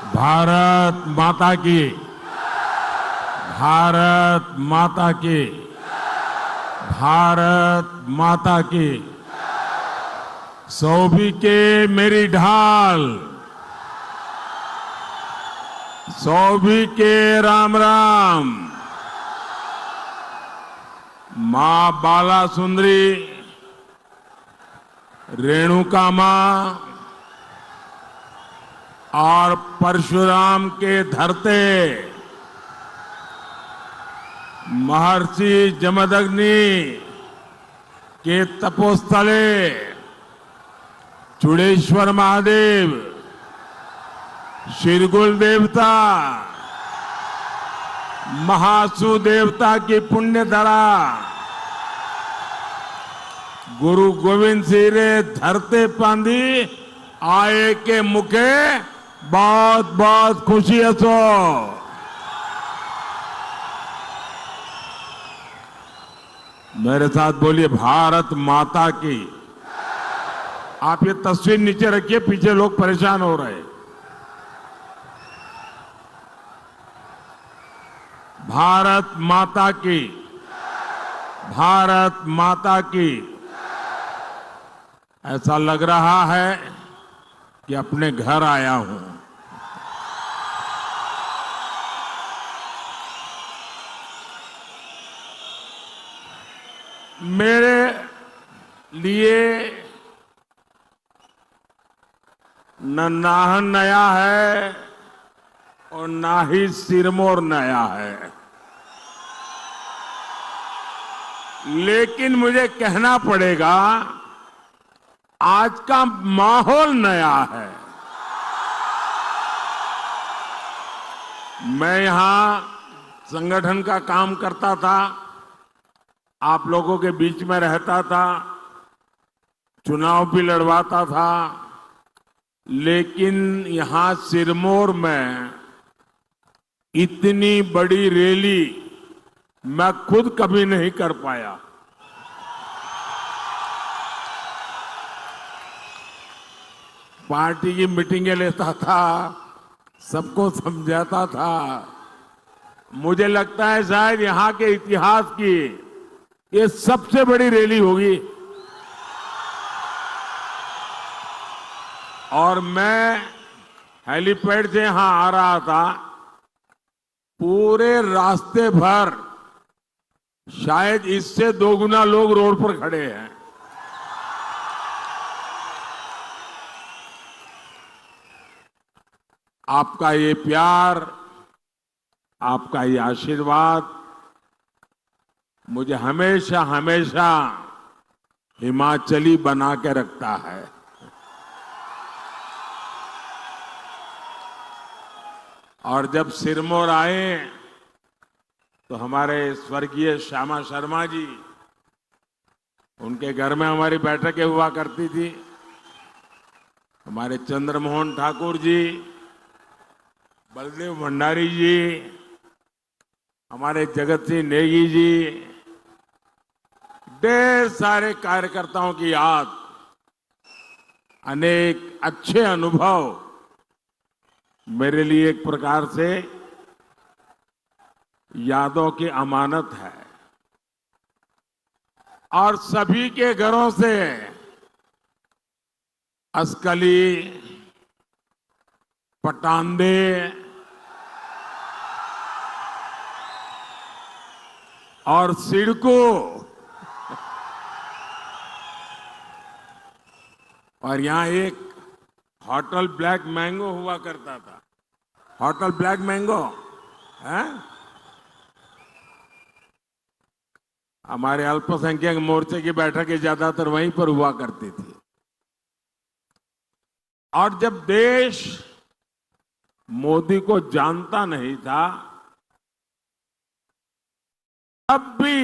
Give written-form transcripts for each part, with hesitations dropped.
भारत माता की, भारत माता की, भारत माता की। सौभी के मेरी ढाल, सौभी के राम राम। मां बाला सुंदरी, रेणुका मां और परशुराम के धरते महर्षि जमदग्नि के तपोस्थले चूड़ेश्वर महादेव, शिरगुल देवता, महासु देवता की पुण्य धरा गुरु गोविंद सिंह रे धरते पांदी आए के मुखे बहुत बहुत खुशी हसो। मेरे साथ बोलिए भारत माता की। आप ये तस्वीर नीचे रखिए, पीछे लोग परेशान हो रहे हैं। भारत माता की, भारत माता की। ऐसा लग रहा है कि अपने घर आया हूं। मेरे लिए न नाहन नया है और ना ही सिरमौर नया है, लेकिन मुझे कहना पड़ेगा आज का माहौल नया है। मैं यहां संगठन का काम करता था, आप लोगों के बीच में रहता था, चुनाव भी लड़वाता था, लेकिन यहां सिरमौर में इतनी बड़ी रैली मैं खुद कभी नहीं कर पाया। पार्टी की मीटिंगें लेता था, सबको समझाता था। मुझे लगता है शायद यहां के इतिहास की ये सबसे बड़ी रैली होगी। और मैं हेलीपैड से यहां आ रहा था, पूरे रास्ते भर शायद इससे 2 गुना लोग रोड पर खड़े हैं। आपका ये प्यार, आपका ये आशीर्वाद मुझे हमेशा हमेशा हिमाचली बना के रखता है। और जब सिरमौर आए तो हमारे स्वर्गीय श्यामा शर्मा जी, उनके घर में हमारी बैठकें हुआ करती थी। हमारे चंद्रमोहन ठाकुर जी, बलदेव भंडारी जी, हमारे जगत सिंह नेगी जी, ढेर सारे कार्यकर्ताओं की याद, अनेक अच्छे अनुभव मेरे लिए एक प्रकार से यादों की अमानत है। और सभी के घरों से असकली, पटांदे, और सिडको, और यहां एक होटल ब्लैक मैंगो हुआ करता था। होटल ब्लैक मैंगो है, हमारे अल्पसंख्यक मोर्चे की बैठकें ज्यादातर वहीं पर हुआ करती थी। और जब देश मोदी को जानता नहीं था, तब भी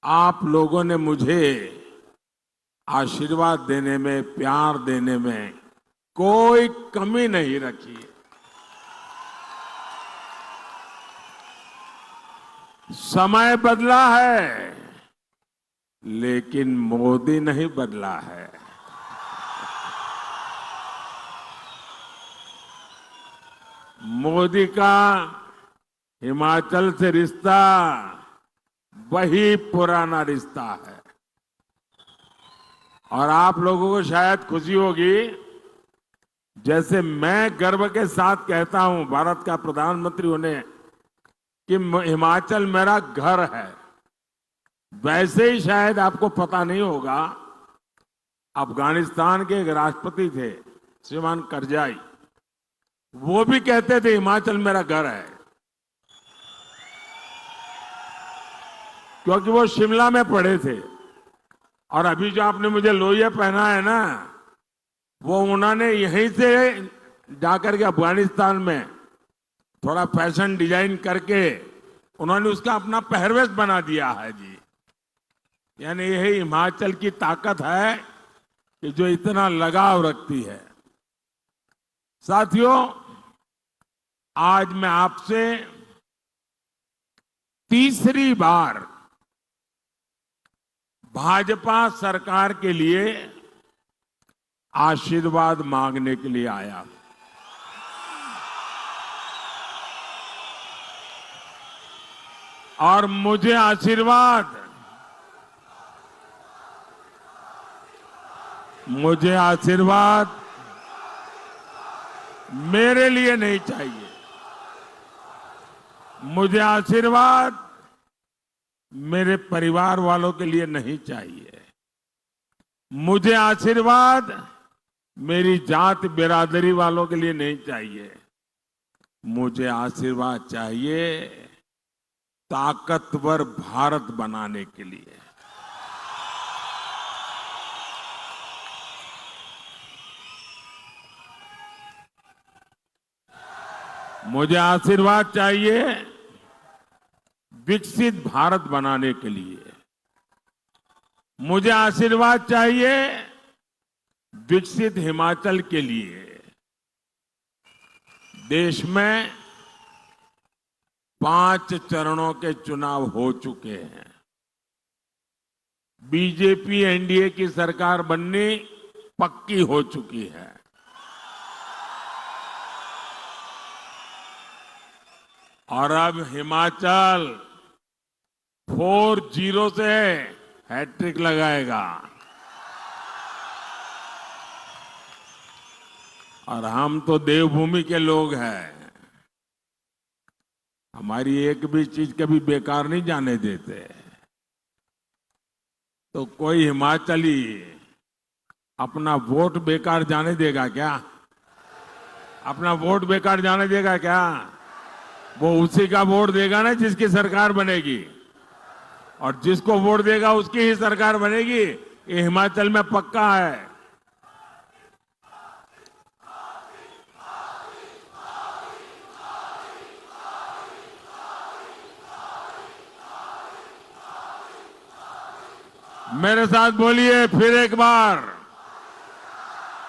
आप लोगों ने मुझे आशीर्वाद देने में, प्यार देने में कोई कमी नहीं रखी। समय बदला है, लेकिन मोदी नहीं बदला है। मोदी का हिमाचल से रिश्ता वही पुराना रिश्ता है। और आप लोगों को शायद खुशी होगी, जैसे मैं गर्व के साथ कहता हूं भारत का प्रधानमंत्री होने कि हिमाचल मेरा घर है, वैसे ही शायद आपको पता नहीं होगा, अफगानिस्तान के एक राष्ट्रपति थे श्रीमान करजाई, वो भी कहते थे हिमाचल मेरा घर है, क्योंकि वो शिमला में पढ़े थे। और अभी जो आपने मुझे लोहिया पहना है ना, वो उन्होंने यहीं से जाकर के अफगानिस्तान में थोड़ा फैशन डिजाइन करके उन्होंने उसका अपना पहरवेश बना दिया है जी। यानी यही हिमाचल की ताकत है कि जो इतना लगाव रखती है। साथियों, आज मैं आपसे तीसरी बार भाजपा सरकार के लिए आशीर्वाद मांगने के लिए आया। और मुझे आशीर्वाद मेरे लिए नहीं चाहिए। मुझे आशीर्वाद मेरे परिवार वालों के लिए नहीं चाहिए। मुझे आशीर्वाद मेरी जात बिरादरी वालों के लिए नहीं चाहिए। मुझे आशीर्वाद चाहिए ताकतवर भारत बनाने के लिए। मुझे आशीर्वाद चाहिए विकसित भारत बनाने के लिए। मुझे आशीर्वाद चाहिए विकसित हिमाचल के लिए। देश में 5 चरणों के चुनाव हो चुके हैं। बीजेपी एनडीए की सरकार बननी पक्की हो चुकी है। और अब हिमाचल 4-0 से हैट्रिक लगाएगा। और हम तो देवभूमि के लोग हैं, हमारी एक भी चीज कभी बेकार नहीं जाने देते। तो कोई हिमाचली अपना वोट बेकार जाने देगा क्या? अपना वोट बेकार जाने देगा क्या? वो उसी का वोट देगा ना जिसकी सरकार बनेगी, और जिसको वोट देगा उसकी ही सरकार बनेगी। ये हिमाचल में पक्का है। मेरे साथ बोलिए फिर एक बार,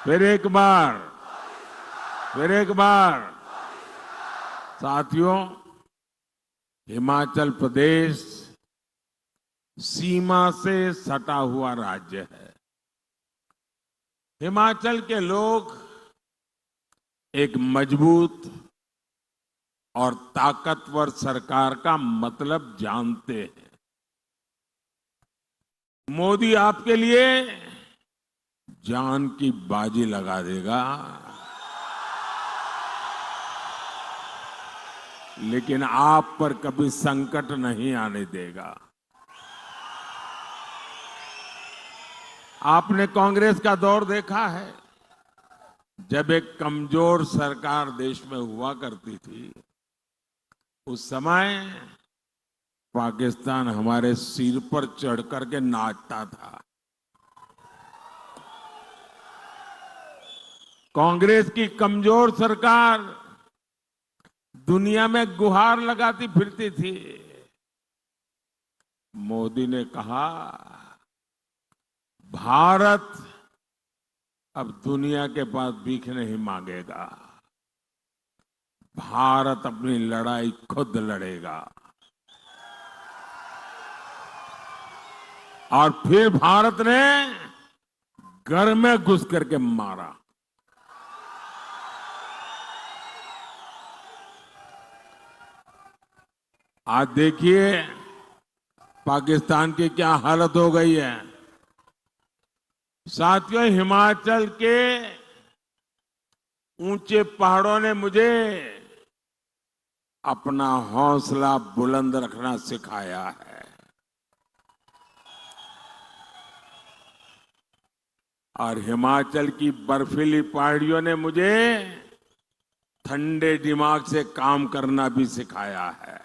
फिर एक बार, फिर एक बार। साथियों, हिमाचल प्रदेश सीमा से सटा हुआ राज्य है। हिमाचल के लोग एक मजबूत और ताकतवर सरकार का मतलब जानते हैं। मोदी आपके लिए जान की बाजी लगा देगा, लेकिन आप पर कभी संकट नहीं आने देगा। आपने कांग्रेस का दौर देखा है, जब एक कमजोर सरकार देश में हुआ करती थी, उस समय पाकिस्तान हमारे सिर पर चढ़ करके नाचता था। कांग्रेस की कमजोर सरकार दुनिया में गुहार लगाती फिरती थी। मोदी ने कहा, भारत अब दुनिया के पास भीख नहीं मांगेगा, भारत अपनी लड़ाई खुद लड़ेगा। और फिर भारत ने घर में घुस करके मारा। आज देखिए पाकिस्तान की क्या हालत हो गई है। साथियों, हिमाचल के ऊंचे पहाड़ों ने मुझे अपना हौसला बुलंद रखना सिखाया है। और हिमाचल की बर्फीली पहाड़ियों ने मुझे ठंडे दिमाग से काम करना भी सिखाया है।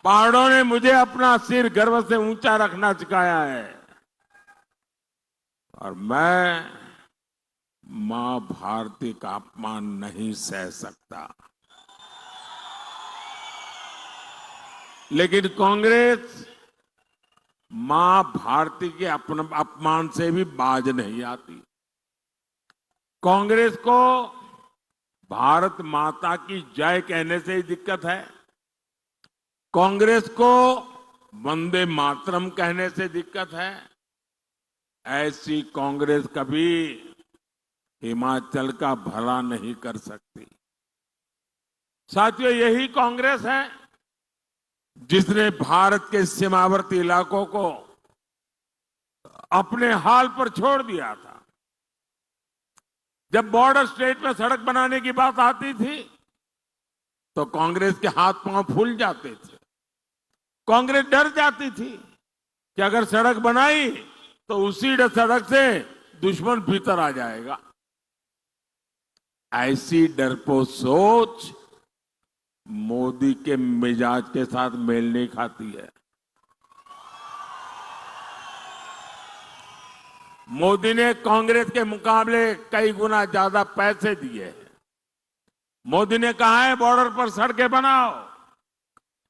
पहाड़ों ने मुझे अपना सिर गर्व से ऊंचा रखना सिखाया है। और मैं मां भारती का अपमान नहीं सह सकता। लेकिन कांग्रेस मां भारती के अपमान से भी बाज नहीं आती। कांग्रेस को भारत माता की जय कहने से ही दिक्कत है। कांग्रेस को वंदे मातरम कहने से दिक्कत है। ऐसी कांग्रेस कभी हिमाचल का भला नहीं कर सकती। साथियों, यही कांग्रेस है जिसने भारत के सीमावर्ती इलाकों को अपने हाल पर छोड़ दिया था। जब बॉर्डर स्टेट में सड़क बनाने की बात आती थी तो कांग्रेस के हाथ पांव फूल जाते थे। कांग्रेस डर जाती थी कि अगर सड़क बनाई तो उसी सड़क से दुश्मन भीतर आ जाएगा। ऐसी डरपोक सोच मोदी के मिजाज के साथ मेल नहीं खाती है। मोदी ने कांग्रेस के मुकाबले कई गुना ज्यादा पैसे दिए हैं। मोदी ने कहा है बॉर्डर पर सड़कें बनाओ,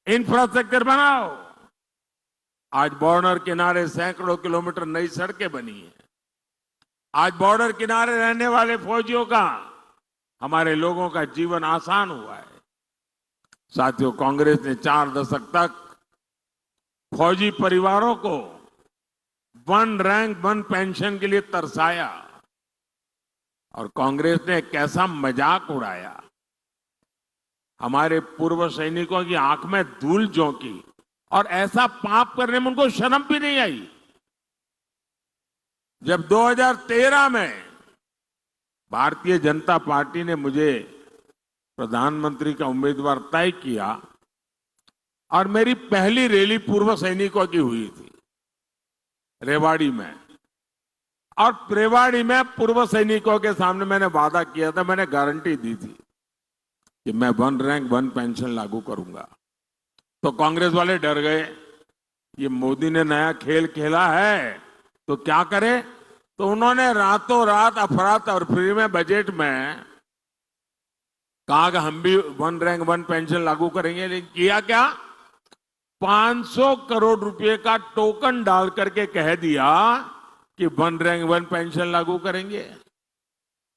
इंफ्रास्ट्रक्चर बनाओ। आज बॉर्डर किनारे सैकड़ों किलोमीटर नई सड़कें बनी है। आज बॉर्डर किनारे रहने वाले फौजियों का, हमारे लोगों का जीवन आसान हुआ है। साथियों, कांग्रेस ने 4 दशक तक फौजी परिवारों को 1 रैंक 1 पेंशन के लिए तरसाया और कांग्रेस ने कैसा मजाक उड़ाया। हमारे पूर्व सैनिकों की आंख में धूल झोंकी और ऐसा पाप करने में उनको शर्म भी नहीं आई। जब 2013 में भारतीय जनता पार्टी ने मुझे प्रधानमंत्री का उम्मीदवार तय किया और मेरी पहली रैली पूर्व सैनिकों की हुई थी रेवाड़ी में। और रेवाड़ी में पूर्व सैनिकों के सामने मैंने वादा किया था, मैंने गारंटी दी थी कि मैं 1 रैंक 1 पेंशन लागू करूंगा। तो कांग्रेस वाले डर गए, ये मोदी ने नया खेल खेला है तो क्या करे। तो उन्होंने रातों रात अफरा-तफरी में बजट में कहा कि हम भी 1 रैंक 1 पेंशन लागू करेंगे। लेकिन किया क्या, 500 करोड़ रुपए का टोकन डाल करके कह दिया कि 1 रैंक 1 पेंशन लागू करेंगे।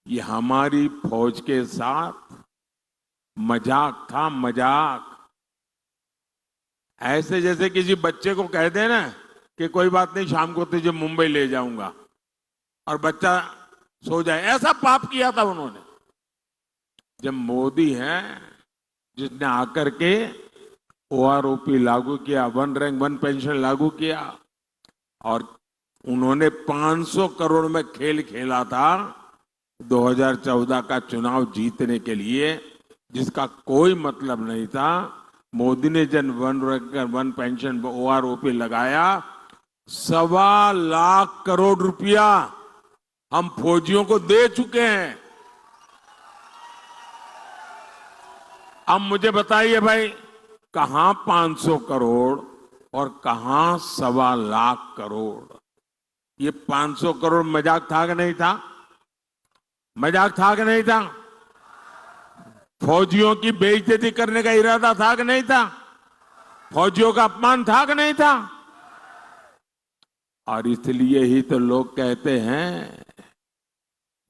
ये हमारी फौज के साथ मजाक था, मजाक। ऐसे जैसे किसी बच्चे को कह दे ना कि कोई बात नहीं, शाम को तुझे मुंबई ले जाऊंगा और बच्चा सो जाए, ऐसा पाप किया था उन्होंने। जब मोदी है जिसने आकर के ओआरओपी लागू किया, 1 रैंक 1 पेंशन लागू किया और उन्होंने 500 करोड़ में खेल खेला था 2014 का चुनाव जीतने के लिए, जिसका कोई मतलब नहीं था। मोदी ने जब 1 रैंक 1 पेंशन ओआरओपी लगाया, 1.25 लाख करोड़ रुपया हम फौजियों को दे चुके हैं। अब मुझे बताइए भाई, कहां 500 करोड़ और कहां 1.25 लाख करोड़। ये 500 करोड़ मजाक था कि नहीं था? मजाक था कि नहीं था? फौजियों की बेइज्जती करने का इरादा था कि नहीं था? फौजियों का अपमान था कि नहीं था? और इसलिए ही तो लोग कहते हैं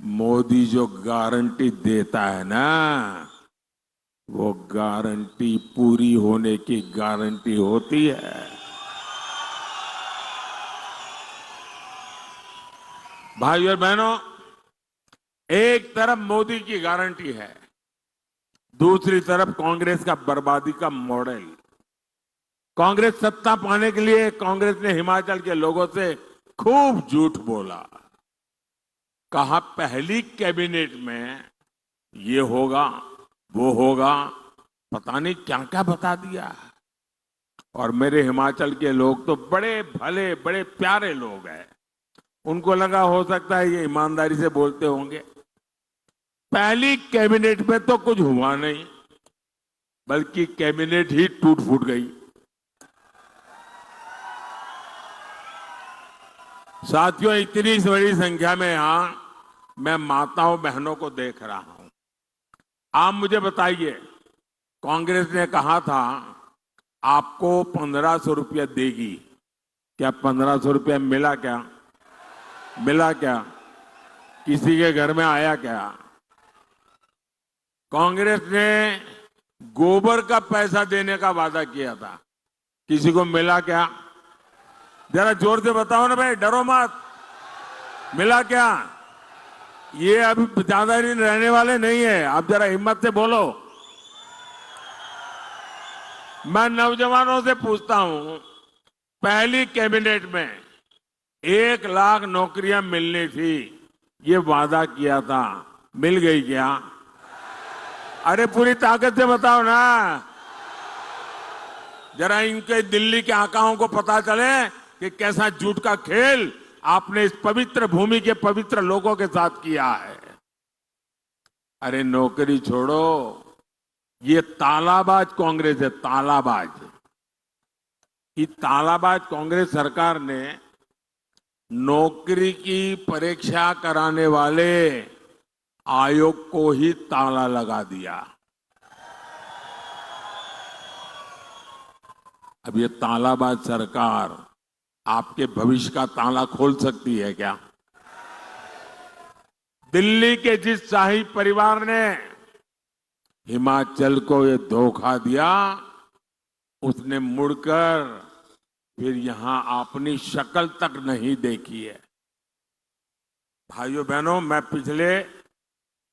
मोदी जो गारंटी देता है ना, वो गारंटी पूरी होने की गारंटी होती है। भाइयों और बहनों, एक तरफ मोदी की गारंटी है, दूसरी तरफ कांग्रेस का बर्बादी का मॉडल। कांग्रेस सत्ता पाने के लिए कांग्रेस ने हिमाचल के लोगों से खूब झूठ बोला। कहा पहली कैबिनेट में ये होगा, वो होगा, पता नहीं क्या क्या बता दिया। और मेरे हिमाचल के लोग तो बड़े भले, बड़े प्यारे लोग हैं। उनको लगा हो सकता है ये ईमानदारी से बोलते होंगे। पहली कैबिनेट में तो कुछ हुआ नहीं, बल्कि कैबिनेट ही टूट फूट गई। साथियों, इतनी बड़ी संख्या में यहां मैं माताओं बहनों को देख रहा हूं। आप मुझे बताइए, कांग्रेस ने कहा था आपको 1500 रुपया देगी। क्या 1500 रुपया मिला? क्या मिला? क्या किसी के घर में आया? क्या कांग्रेस ने गोबर का पैसा देने का वादा किया था, किसी को मिला? क्या जरा जोर से बताओ ना भाई, डरो मत। मिला क्या? ये अभी ज्यादा दिन रहने वाले नहीं है, आप जरा हिम्मत से बोलो। मैं नौजवानों से पूछता हूं, पहली कैबिनेट में 1 लाख नौकरियां मिलनी थी, ये वादा किया था, मिल गई क्या? अरे पूरी ताकत से बताओ ना, जरा इनके दिल्ली के आकाओं को पता चले कि कैसा झूठ का खेल आपने इस पवित्र भूमि के पवित्र लोगों के साथ किया है। अरे नौकरी छोड़ो, ये तालाबाज कांग्रेस है, तालाबाज। ये तालाबाज कांग्रेस सरकार ने नौकरी की परीक्षा कराने वाले आयोग को ही ताला लगा दिया। अब ये तालाबाज सरकार आपके भविष्य का ताला खोल सकती है क्या? दिल्ली के जिस शाही परिवार ने हिमाचल को ये धोखा दिया, उसने मुड़कर फिर यहां अपनी शक्ल तक नहीं देखी है। भाइयों बहनों, मैं पिछले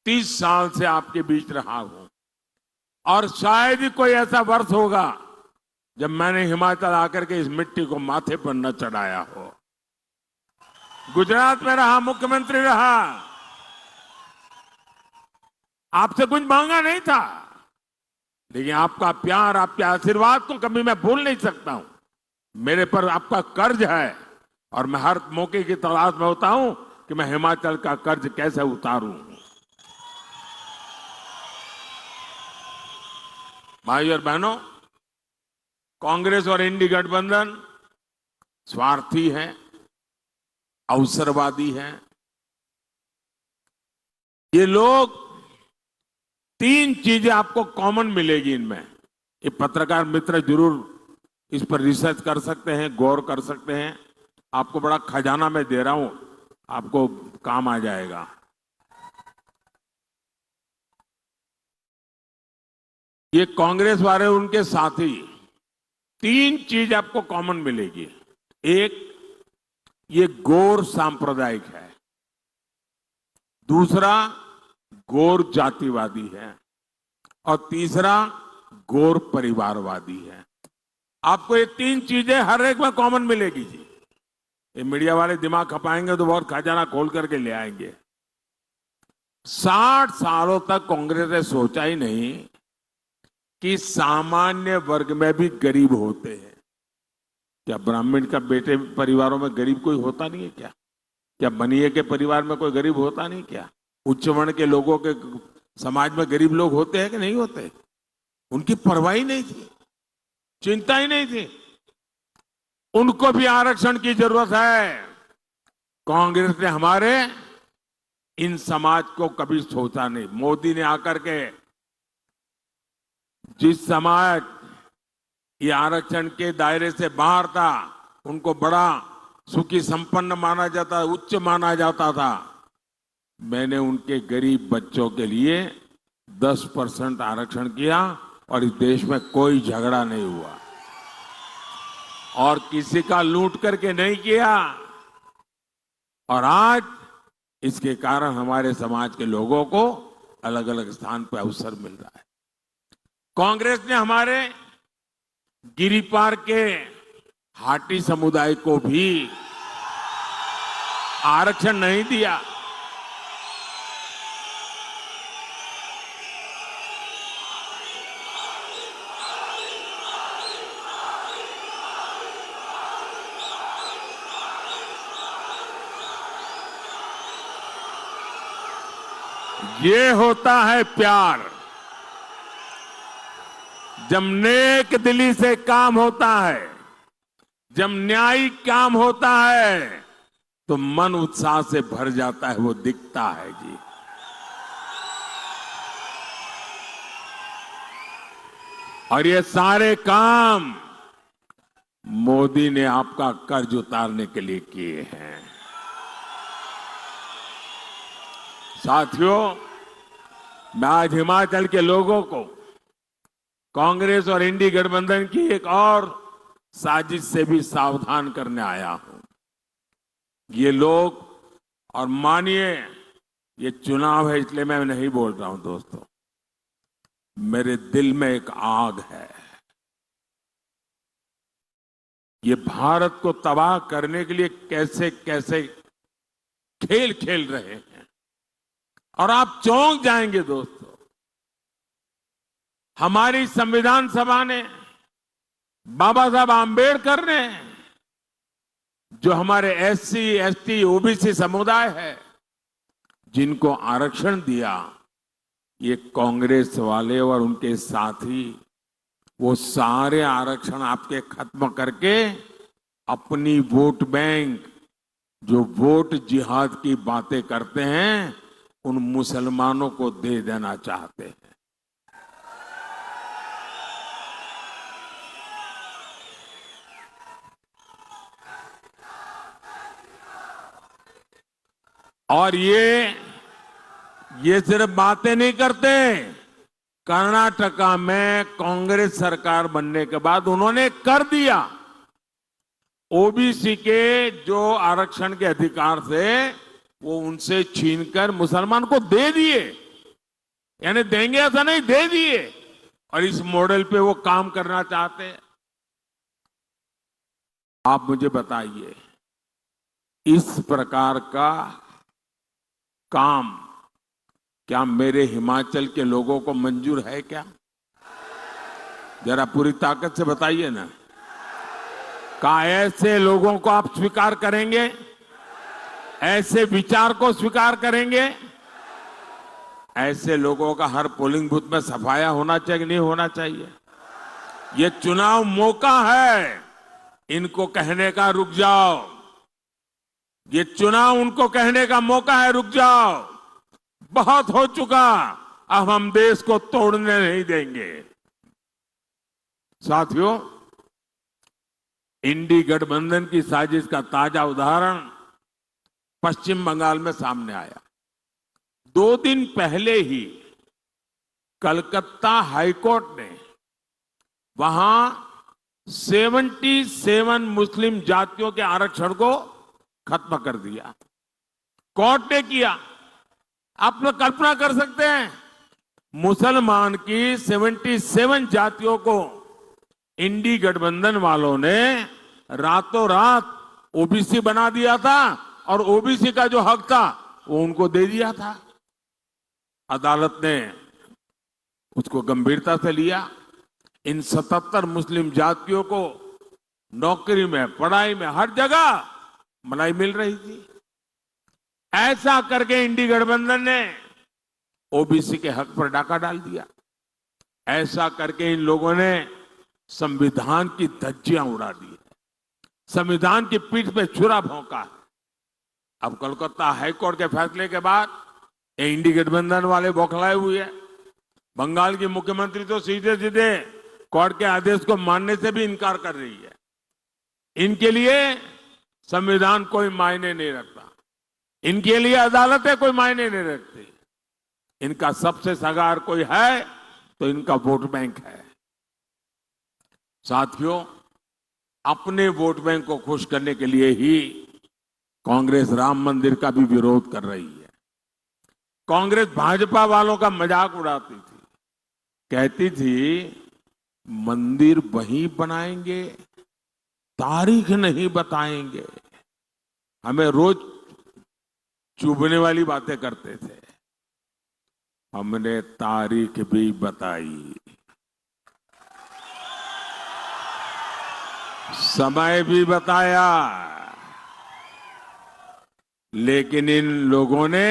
30 साल से आपके बीच रहा हूं और शायद ही कोई ऐसा वर्ष होगा जब मैंने हिमाचल आकर के इस मिट्टी को माथे पर न चढ़ाया हो। गुजरात में रहा, मुख्यमंत्री रहा, आपसे कुछ मांगा नहीं था, लेकिन आपका प्यार, आपके आशीर्वाद को कभी मैं भूल नहीं सकता हूं। मेरे पर आपका कर्ज है और मैं हर मौके की तलाश में होता हूं कि मैं हिमाचल का कर्ज कैसे उतारूं। भाई और बहनों, कांग्रेस और इंडी गठबंधन स्वार्थी है, अवसरवादी है। ये लोग 3 चीजें आपको कॉमन मिलेगी इनमें। ये पत्रकार मित्र जरूर इस पर रिसर्च कर सकते हैं, गौर कर सकते हैं। आपको बड़ा खजाना मैं दे रहा हूं, आपको काम आ जाएगा। ये कांग्रेस वाले, उनके साथी, 3 चीज आपको कॉमन मिलेगी। एक, ये गौर सांप्रदायिक है। दूसरा, गौर जातिवादी है। और तीसरा, गौर परिवारवादी है। आपको ये 3 चीजें हर एक में कॉमन मिलेगी जी। ये मीडिया वाले दिमाग खपाएंगे तो बहुत खजाना खोल करके ले आएंगे। 60 सालों तक कांग्रेस ने सोचा ही नहीं कि सामान्य वर्ग में भी गरीब होते हैं। क्या ब्राह्मण का बेटे परिवारों में गरीब कोई होता नहीं है क्या? क्या बनिए के परिवार में कोई गरीब होता नहीं क्या? उच्च वर्ण के लोगों के समाज में गरीब लोग होते हैं कि नहीं होते? उनकी परवाह ही नहीं थी, चिंता ही नहीं थी। उनको भी आरक्षण की जरूरत है। कांग्रेस ने हमारे इन समाज को कभी सोचा नहीं। मोदी ने आकर के जिस समाज ये आरक्षण के दायरे से बाहर था, उनको बड़ा सुखी संपन्न माना जाता, उच्च माना जाता था, मैंने उनके गरीब बच्चों के लिए 10% आरक्षण किया और इस देश में कोई झगड़ा नहीं हुआ और किसी का लूट करके नहीं किया। और आज इसके कारण हमारे समाज के लोगों को अलग अलग स्थान पर अवसर मिल रहा है। कांग्रेस ने हमारे गिरिपार के हाटी समुदाय को भी आरक्षण नहीं दिया। ये होता है प्यार। जब नेक दिली से काम होता है, जब न्यायिक काम होता है, तो मन उत्साह से भर जाता है, वो दिखता है जी। और ये सारे काम मोदी ने आपका कर्ज उतारने के लिए किए हैं। साथियों, मैं आज हिमाचल के लोगों को कांग्रेस और इंडी गठबंधन की एक और साजिश से भी सावधान करने आया हूं। ये लोग, और मानिए ये चुनाव है इसलिए मैं नहीं बोल रहा हूं दोस्तों, मेरे दिल में एक आग है। ये भारत को तबाह करने के लिए कैसे कैसे खेल खेल रहे हैं, और आप चौंक जाएंगे दोस्तों। हमारी संविधान सभा ने, बाबा साहब आंबेडकर ने, जो हमारे एससी, एसटी, ओबीसी समुदाय है, जिनको आरक्षण दिया, ये कांग्रेस वाले और उनके साथी वो सारे आरक्षण आपके खत्म करके अपनी वोट बैंक, जो वोट जिहाद की बातें करते हैं, उन मुसलमानों को दे देना चाहते हैं। और ये सिर्फ बातें नहीं करते। कर्नाटका में कांग्रेस सरकार बनने के बाद उन्होंने कर दिया। ओबीसी के जो आरक्षण के अधिकार थे वो उनसे छीनकर मुसलमान को दे दिए, यानी देंगे ऐसा नहीं, दे दिए। और इस मॉडल पे वो काम करना चाहते हैं। आप मुझे बताइए, इस प्रकार का काम क्या मेरे हिमाचल के लोगों को मंजूर है क्या? जरा पूरी ताकत से बताइए ना। क्या ऐसे लोगों को आप स्वीकार करेंगे? ऐसे विचार को स्वीकार करेंगे? ऐसे लोगों का हर पोलिंग बूथ में सफाया होना चाहिए कि नहीं होना चाहिए? ये चुनाव मौका है इनको कहने का, रुक जाओ। ये चुनाव उनको कहने का मौका है, रुक जाओ, बहुत हो चुका, अब हम देश को तोड़ने नहीं देंगे। साथियों, इंडी गठबंधन की साजिश का ताजा उदाहरण पश्चिम बंगाल में सामने आया। 2 दिन पहले ही कलकत्ता हाईकोर्ट ने वहां 77 मुस्लिम जातियों के आरक्षण को खत्म कर दिया। कोर्ट ने किया। आप लोग कल्पना कर सकते हैं, मुसलमान की 77 जातियों को इंडी गठबंधन वालों ने रातों रात ओबीसी बना दिया था, और ओबीसी का जो हक था वो उनको दे दिया था। अदालत ने उसको गंभीरता से लिया। इन 77 मुस्लिम जातियों को नौकरी में, पढ़ाई में, हर जगह मलाई मिल रही थी। ऐसा करके इंडी गठबंधन ने ओबीसी के हक पर डाका डाल दिया। ऐसा करके इन लोगों ने संविधान की धज्जियां उड़ा दी है, संविधान की पीठ पे छुरा भोंका है। अब कोलकाता हाईकोर्ट के फैसले के बाद ये इंडी गठबंधन वाले बौखलाए हुए हैं। बंगाल की मुख्यमंत्री तो सीधे सीधे कोर्ट के आदेश को मानने से भी इनकार कर रही है। इनके लिए संविधान कोई मायने नहीं रखता, इनके लिए अदालतें कोई मायने नहीं रखती। इनका सबसे सगार कोई है तो इनका वोट बैंक है। साथियों, अपने वोट बैंक को खुश करने के लिए ही कांग्रेस राम मंदिर का भी विरोध कर रही है। कांग्रेस भाजपा वालों का मजाक उड़ाती थी। कहती थी मंदिर वहीं बनाएंगे, तारीख नहीं बताएंगे। हमें रोज चुभने वाली बातें करते थे। हमने तारीख भी बताई, समय भी बताया, लेकिन इन लोगों ने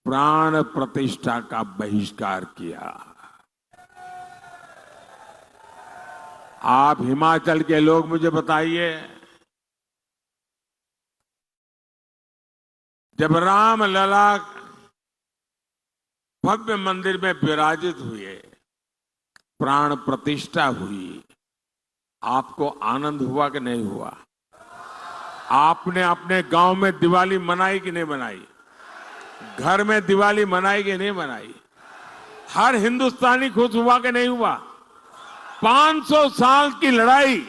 प्राण प्रतिष्ठा का बहिष्कार किया। आप हिमाचल के लोग मुझे बताइए, जब रामलला भव्य मंदिर में विराजित हुए, प्राण प्रतिष्ठा हुई, आपको आनंद हुआ कि नहीं हुआ? आपने अपने गांव में दिवाली मनाई कि नहीं मनाई? घर में दिवाली मनाई कि नहीं मनाई? हर हिंदुस्तानी खुश हुआ कि नहीं हुआ? 500 साल की लड़ाई,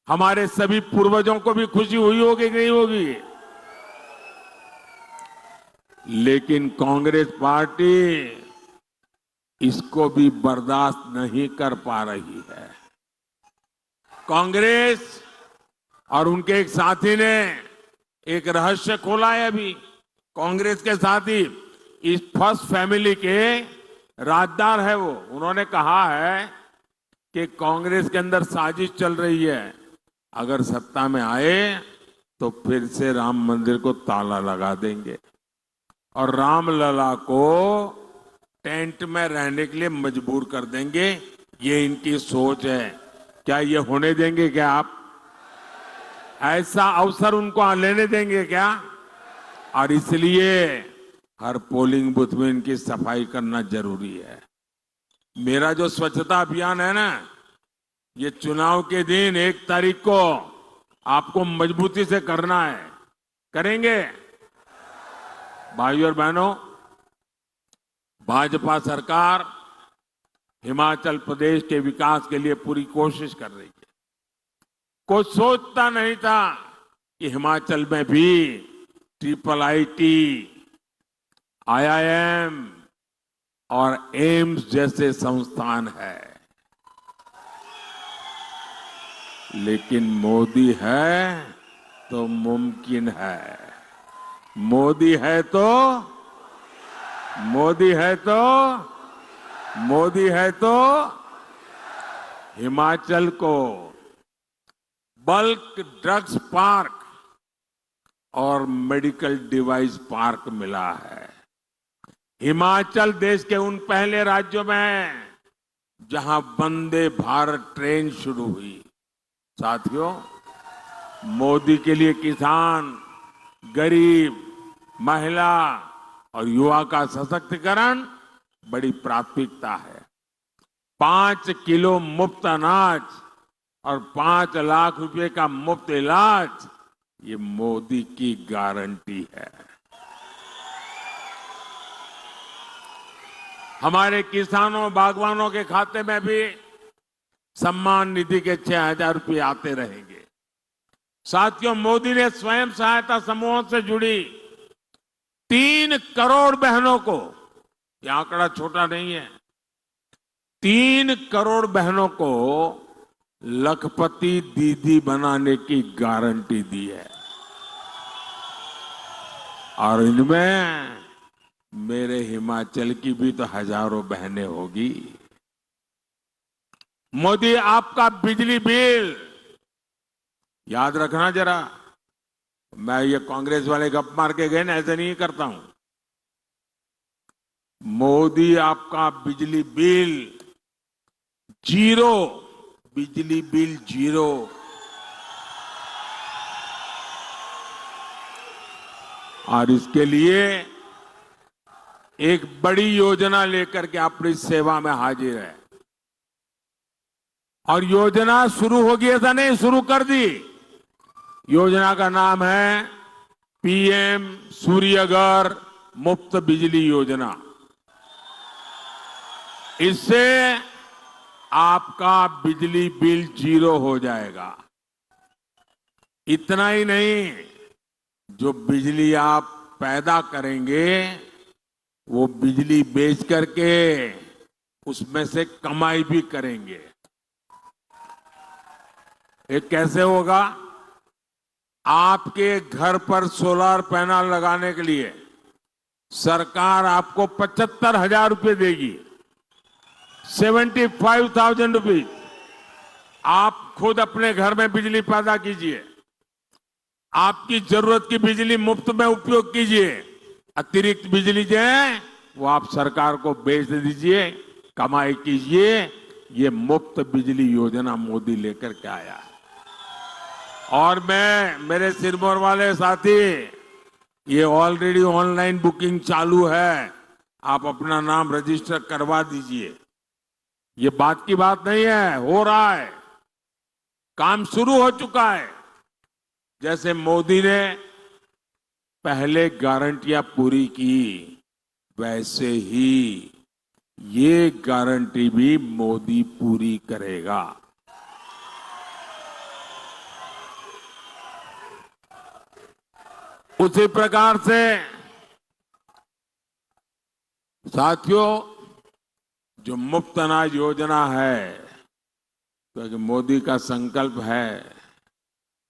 हमारे सभी पूर्वजों को भी खुशी हुई होगी कि नहीं होगी? लेकिन कांग्रेस पार्टी इसको भी बर्दाश्त नहीं कर पा रही है। कांग्रेस और उनके एक साथी ने एक रहस्य खोला है। अभी कांग्रेस के साथी इस फर्स्ट फैमिली के राजदार है वो। उन्होंने कहा है कि कांग्रेस के अंदर साजिश चल रही है, अगर सत्ता में आए तो फिर से राम मंदिर को ताला लगा देंगे और रामलला को टेंट में रहने के लिए मजबूर कर देंगे। ये इनकी सोच है। क्या ये होने देंगे क्या आप? ऐसा अवसर उनको लेने देंगे क्या? और इसलिए हर पोलिंग बूथ में इनकी सफाई करना जरूरी है। मेरा जो स्वच्छता अभियान है ना, ये चुनाव के दिन 1 तारीख को आपको मजबूती से करना है। करेंगे? भाइयों और बहनों, भाजपा सरकार हिमाचल प्रदेश के विकास के लिए पूरी कोशिश कर रही है। कोई सोचता नहीं था कि हिमाचल में भी IIT, IIM और एम्स जैसे संस्थान है, लेकिन मोदी है तो मुमकिन है। मोदी है तो हिमाचल को बल्क ड्रग्स पार्क और मेडिकल डिवाइस पार्क मिला है। हिमाचल देश के उन पहले राज्यों में है जहां वंदे भारत ट्रेन शुरू हुई। साथियों, मोदी के लिए किसान, गरीब, महिला और युवा का सशक्तिकरण बड़ी प्राथमिकता है। 5 किलो मुफ्त अनाज और 5 लाख रुपए का मुफ्त इलाज, ये मोदी की गारंटी है। हमारे किसानों, बागवानों के खाते में भी सम्मान निधि के 6,000 रुपये आते रहेंगे। साथियों, मोदी ने स्वयं सहायता समूहों से जुड़ी 3 करोड़ बहनों को, यह आंकड़ा छोटा नहीं है, 3 करोड़ बहनों को लखपति दीदी बनाने की गारंटी दी है। और इनमें मेरे हिमाचल की भी तो हजारों बहनें होगी। मोदी, आपका बिजली बिल याद रखना जरा। मैं ये कांग्रेस वाले गप मार के गए ना, ऐसे नहीं करता हूं। मोदी, आपका बिजली बिल 0, बिजली बिल 0। और इसके लिए एक बड़ी योजना लेकर के अपनी सेवा में हाजिर है। और योजना शुरू होगी ऐसा नहीं, शुरू कर दी। योजना का नाम है PM सूर्यघर मुफ्त बिजली योजना। इससे आपका बिजली बिल 0 हो जाएगा। इतना ही नहीं, जो बिजली आप पैदा करेंगे वो बिजली बेच करके उसमें से कमाई भी करेंगे। ये कैसे होगा? आपके घर पर सोलर पैनल लगाने के लिए सरकार आपको 75,000 रुपये देगी, 75,000 रुपीज। आप खुद अपने घर में बिजली पैदा कीजिए, आपकी जरूरत की बिजली मुफ्त में उपयोग कीजिए, अतिरिक्त बिजली जो है वो आप सरकार को बेच दीजिए, कमाई कीजिए। ये मुफ्त बिजली योजना मोदी लेकर के आया है। और मैं, मेरे सिरमौर वाले साथी, ये ऑलरेडी ऑनलाइन बुकिंग चालू है, आप अपना नाम रजिस्टर करवा दीजिए। ये बात की बात नहीं है, हो रहा है, काम शुरू हो चुका है। जैसे मोदी ने पहले गारंटियां पूरी की, वैसे ही ये गारंटी भी मोदी पूरी करेगा। उसी प्रकार से साथियों, जो मुफ्त अनाज योजना है, तो मोदी का संकल्प है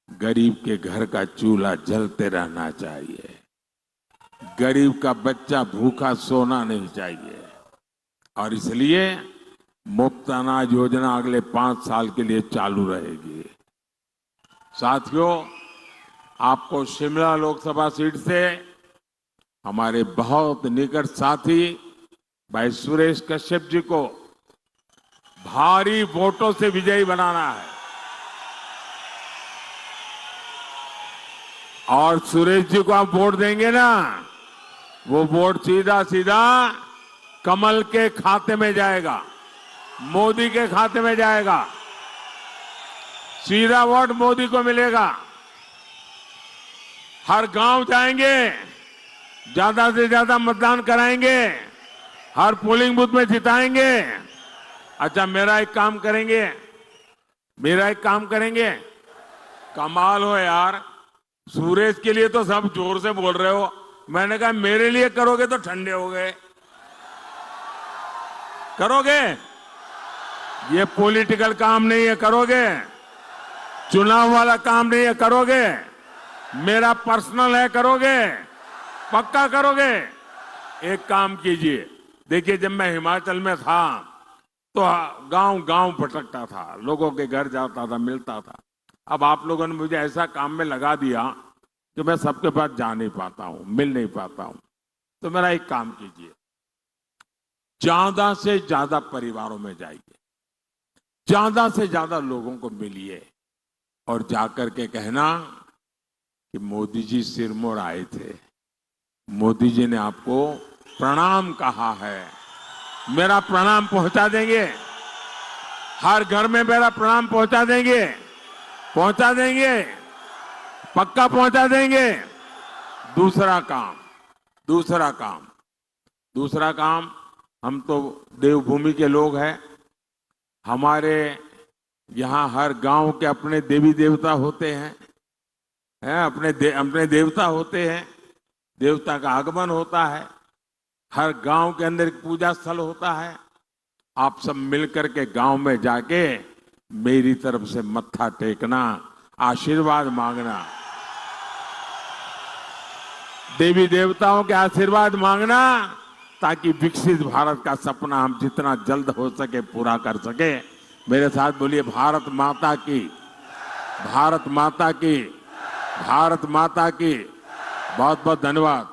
गरीब के घर का चूल्हा जलते रहना चाहिए, गरीब का बच्चा भूखा सोना नहीं चाहिए। और इसलिए मुफ्त अनाज योजना अगले 5 साल के लिए चालू रहेगी। साथियों, आपको शिमला लोकसभा सीट से हमारे बहुत निकट साथी भाई सुरेश कश्यप जी को भारी वोटों से विजयी बनाना है। और सुरेश जी को आप वोट देंगे ना, वो वोट सीधा सीधा कमल के खाते में जाएगा, मोदी के खाते में जाएगा, सीधा वोट मोदी को मिलेगा। हर गांव जाएंगे, ज्यादा से ज्यादा मतदान कराएंगे, हर पोलिंग बूथ में जिताएंगे। अच्छा, मेरा एक काम करेंगे, कमाल हो यार, सुरेश के लिए तो सब जोर से बोल रहे हो, मैंने कहा मेरे लिए करोगे तो ठंडे हो गए। करोगे? ये पॉलिटिकल काम नहीं है, करोगे? चुनाव वाला काम नहीं है, करोगे? मेरा पर्सनल है, करोगे? पक्का करोगे? एक काम कीजिए, देखिए जब मैं हिमाचल में था तो गांव गांव भटकता था, लोगों के घर जाता था, मिलता था। अब आप लोगों ने मुझे ऐसा काम में लगा दिया कि मैं सबके पास जा नहीं पाता हूं, मिल नहीं पाता हूं। तो मेरा एक काम कीजिए, ज्यादा से ज्यादा परिवारों में जाइए, ज्यादा से ज्यादा लोगों को मिलिए और जाकर के कहना कि मोदी जी सिरमौर आए थे, मोदी जी ने आपको प्रणाम कहा है, मेरा प्रणाम पहुंचा देंगे, हर घर में मेरा प्रणाम पहुंचा देंगे, पक्का पहुंचा देंगे। दूसरा काम, हम तो देवभूमि के लोग हैं, हमारे यहाँ हर गांव के अपने देवी देवता होते हैं, अपने देवता होते हैं, देवता का आगमन होता है, हर गांव के अंदर एक पूजा स्थल होता है। आप सब मिलकर के गांव में जाके मेरी तरफ से मत्था टेकना, आशीर्वाद मांगना, देवी देवताओं के आशीर्वाद मांगना, ताकि विकसित भारत का सपना हम जितना जल्द हो सके पूरा कर सके। मेरे साथ बोलिए, भारत माता की, भारत माता की, भारत माता की। बहुत बहुत धन्यवाद।